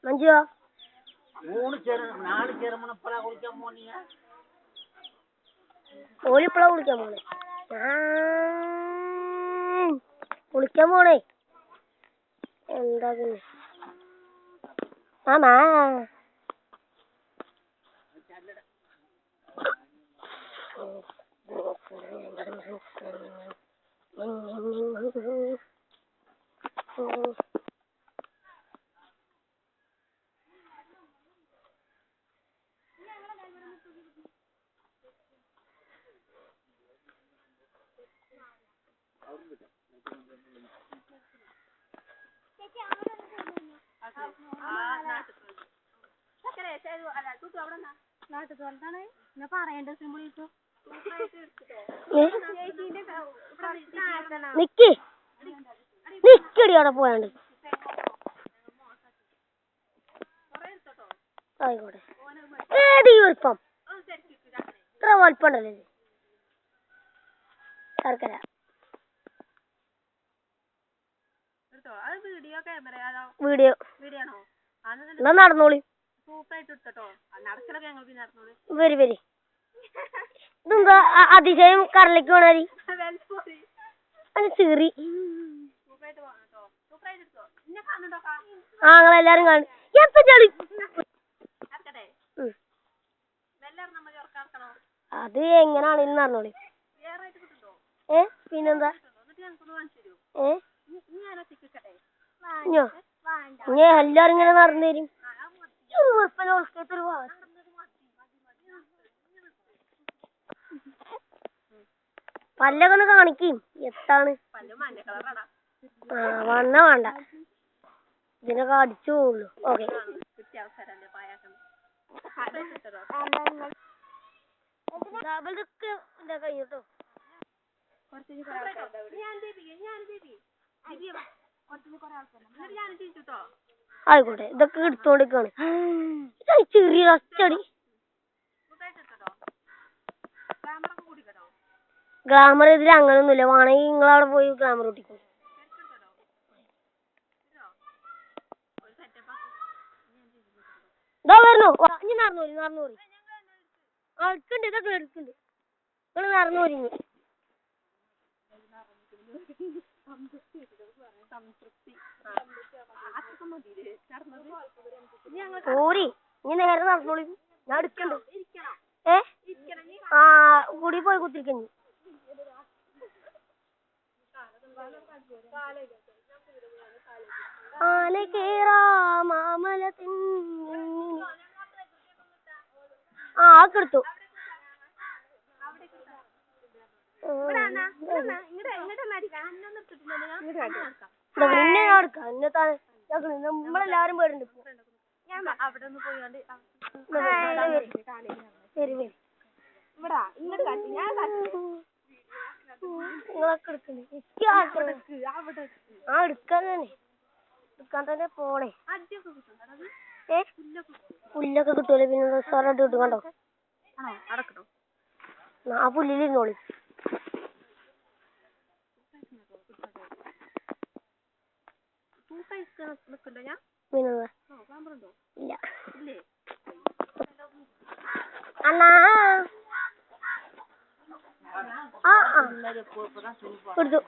മഞ്ജുവാ ഓളിപ്പളാ കുളിക്കാൻ പോണേ കുളിക്കാൻ പോണേ എന്താ പിന്നെ മാമാ നിക്കടി അവിടെ പോയാണ്ട് ആയിക്കോട്ടെ ഏടി വലിപ്പം ഇത്ര വലിപ്പുണ്ടല്ലേ ശർക്കര വീഡിയോ എന്നാ നടന്നോളി വരി വരി ഇതെന്താ അതിശയം കറലേക്ക് വേണി അത് ചെറി ആ നിങ്ങളെല്ലാരും കാണും എപ്പ ചളി അത് എങ്ങനാണെന്ന് പറഞ്ഞോളി പിന്നെന്താ എല്ലാരും ഇങ്ങനെ നടന്നു തരും പല്ലൊക്കെ ഒന്ന് കാണിക്കും എത്താണ് വണ്ണ വേണ്ട ഇതിനൊക്കെ അടിച്ചു പോവുള്ളൂ ഓക്കെ കഴിഞ്ഞിട്ടോ ആയിക്കോട്ടെ ഇതൊക്കെ എടുത്തോണ്ടിരിക്കാണ് ചെറിയ അച്ചടി ഗ്ലാമർ ഇതിൽ അങ്ങനൊന്നുമില്ല വേണമെങ്കിൽ നിങ്ങളവിടെ പോയി ഗ്ലാമർ ഒട്ടിക്കും ഇതാ വരുന്നു ഇനി നടന്നൂരി എടുക്കണ്ട് ഇതൊക്കെ എടുക്കണ്ട് നിങ്ങൾ നടന്നൂരി ഓരി ഇനി നേരെ നടന്നോളി ഞാൻ എടുക്കണ്ട് കൂടി പോയി കുത്തിരിക്കഞ്ഞി ആന കേറാ മാമലത്തിൻ എടുത്തു പിന്നെ ഞാൻ എടുക്കാം നമ്മളെല്ലാരും പേരുണ്ട് നിങ്ങളൊക്കെ എടുക്കാൻ തന്നെ പോണേ പുല്ലൊക്കെ കിട്ടൂലേ പിന്നെ റെസ്റ്റോറന്റ് കിട്ടും കണ്ടോ ആ പുല്ലിലിരുന്നോളി പിന്നെന്താ ഇല്ല അണ്ണാ എടുത്തു